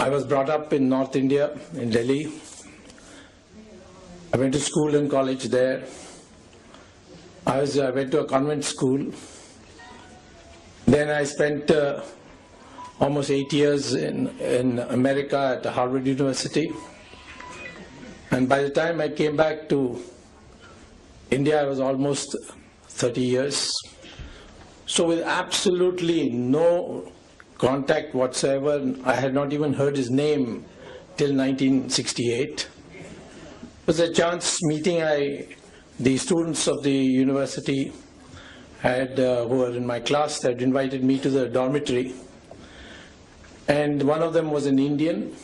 I was brought up in North India, in Delhi. I went to school and college there. I went to a convent school. Then I spent almost 8 years in America at Harvard University. And by the time I came back to India, I was almost 30 years. So with absolutely no contact whatsoever, I had not even heard his name till 1968. It was a chance meeting. The students of the university who were in my class had invited me to the dormitory. And one of them was an Indian.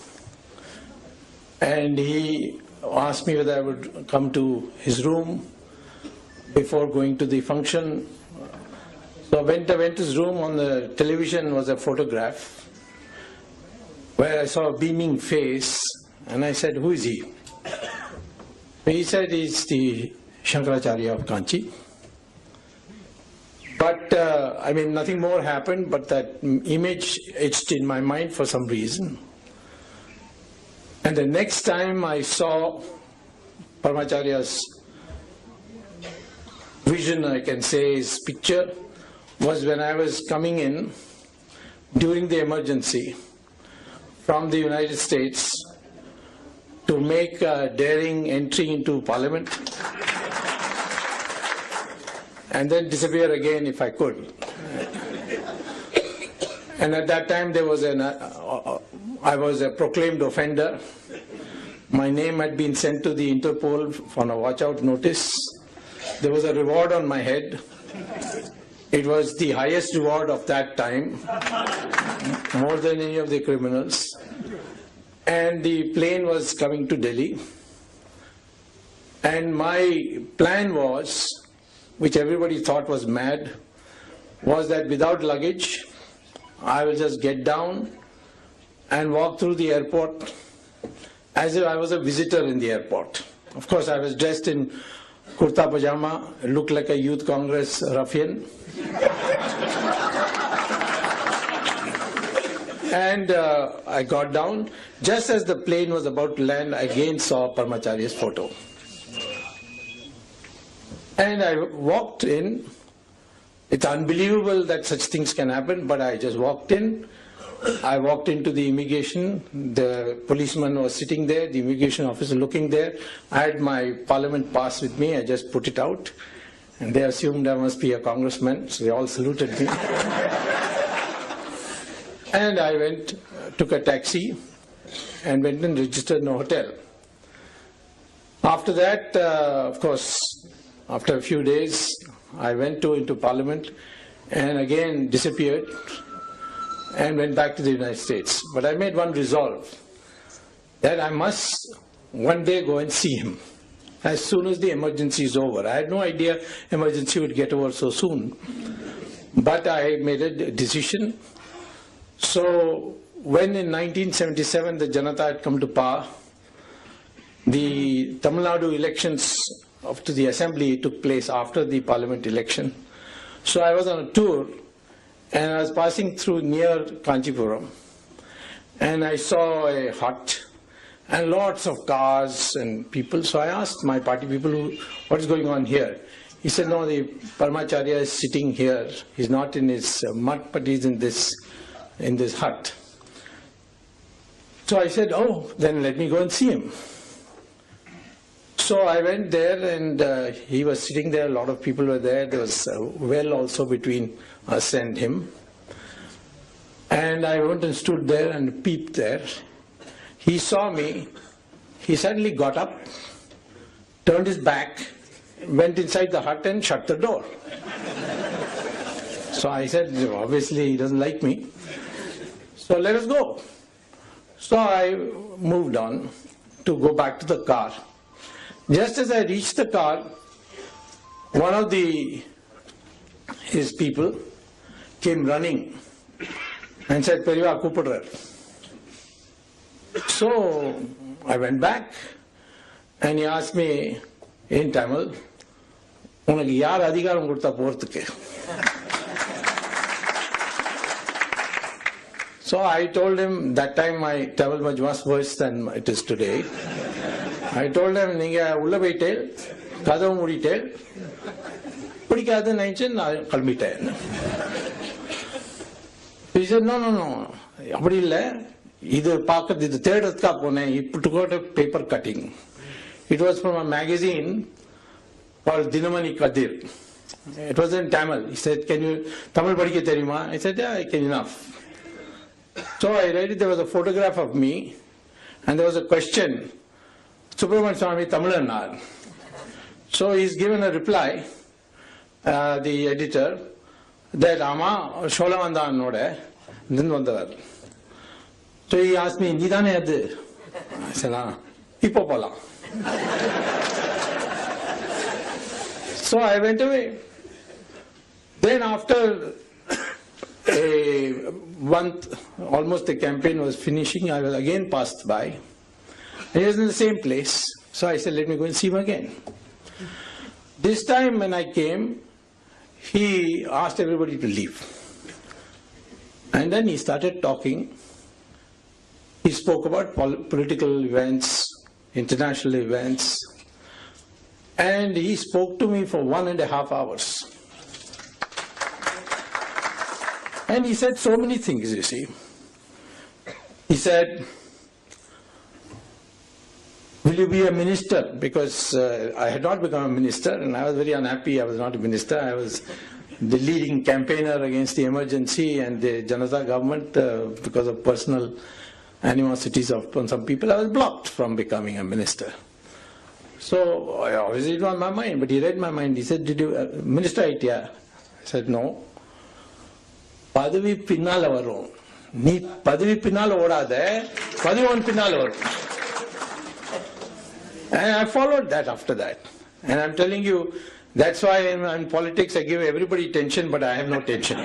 And he asked me whether I would come to his room before going to the function. So I went to his room. On the television was a photograph where I saw a beaming face, and I said, "Who is he?" He said, "He's the Shankaracharya of Kanchi." But nothing more happened, but that image etched in my mind for some reason. And the next time I saw Paramacharya's vision, I can say, his picture, was when I was coming in during the emergency from the United States to make a daring entry into Parliament and then disappear again if I could. And at that time I was a proclaimed offender. My name had been sent to the Interpol for a watch-out notice. There was a reward on my head. It was the highest reward of that time, more than any of the criminals. And the plane was coming to Delhi. And my plan was, which everybody thought was mad, was that without luggage, I will just get down and walk through the airport as if I was a visitor in the airport. Of course, I was dressed in kurta pajama, looked like a youth congress ruffian. And I got down. Just as the plane was about to land, I again saw Paramacharya's photo. And I walked in. It's unbelievable that such things can happen, but I just walked in. I walked into the immigration. The policeman was sitting there, the immigration officer looking there. I had my parliament pass with me. I just put it out. And they assumed I must be a congressman, so they all saluted me. And I took a taxi and went and registered in a hotel. After that, of course, after a few days, I went into Parliament and again disappeared and went back to the United States. But I made one resolve, that I must one day go and see him as soon as the emergency is over. I had no idea emergency would get over so soon. But I made a decision. So when in 1977 the Janata had come to power, the Tamil Nadu elections to the assembly took place after the parliament election. So I was on a tour and I was passing through near Kanchipuram and I saw a hut and lots of cars and people. So I asked my party people, what is going on here? He said, no, the Paramacharya is sitting here. He's not in his mud, but he's in this hut. So I said, oh, then let me go and see him. So I went there and he was sitting there, a lot of people were there. There was a well also between us and him. And I went and stood there and peeped there. He saw me, he suddenly got up, turned his back, went inside the hut and shut the door. So I said, obviously he doesn't like me. So let us go. So I moved on to go back to the car. Just as I reached the car, one of his people came running and said, Periva Kupadrar. So I went back and he asked me in Tamil, "Unakku yaar adhikaram kodutha poradhukku?" So I told him, that time my Tamil was much worse than it is today. I told him, "Ninga ulla poitel, kadavu muditel, pidikadhu nenichu naan kalambiten." He said, "No, appadi illa, idu paakradhu idu thedradhukka ponen, he took out a paper cutting. It was from a magazine called Dinamani Kadir. It was in Tamil. He said, "Can you Tamil padikka theriyuma?" I said, "Yeah, I can enough." So I read it, there was a photograph of me, and there was a question, "Subramanian Swamy Tamilanar." So he's given a reply, the editor, that Ama Sholavandan Node, Nindwandar. So he asked me, "Nidane adu?" I said, "Ipo pola." So I went away. Then after a month, almost the campaign was finishing, I was again passed by. He was in the same place. So I said, "Let me go and see him again." This time when I came, he asked everybody to leave. And then he started talking. He spoke about political events, international events, and he spoke to me for 1.5 hours. And he said so many things, you see. He said, "Will you be a minister?" Because I had not become a minister, and I was very unhappy I was not a minister. I was the leading campaigner against the emergency and the Janata government because of personal animosities of some people. I was blocked from becoming a minister. So obviously it was on my mind, but he read my mind. He said, "Did you minister idea?" I said, "No." "பதவி பின்னால வரும், நீ பதவி பின்னால ஓடாத, பதவி உன் பின்னால வரும்." And I followed that after that. And I'm telling you, that's why in politics I give everybody tension, but I have no tension.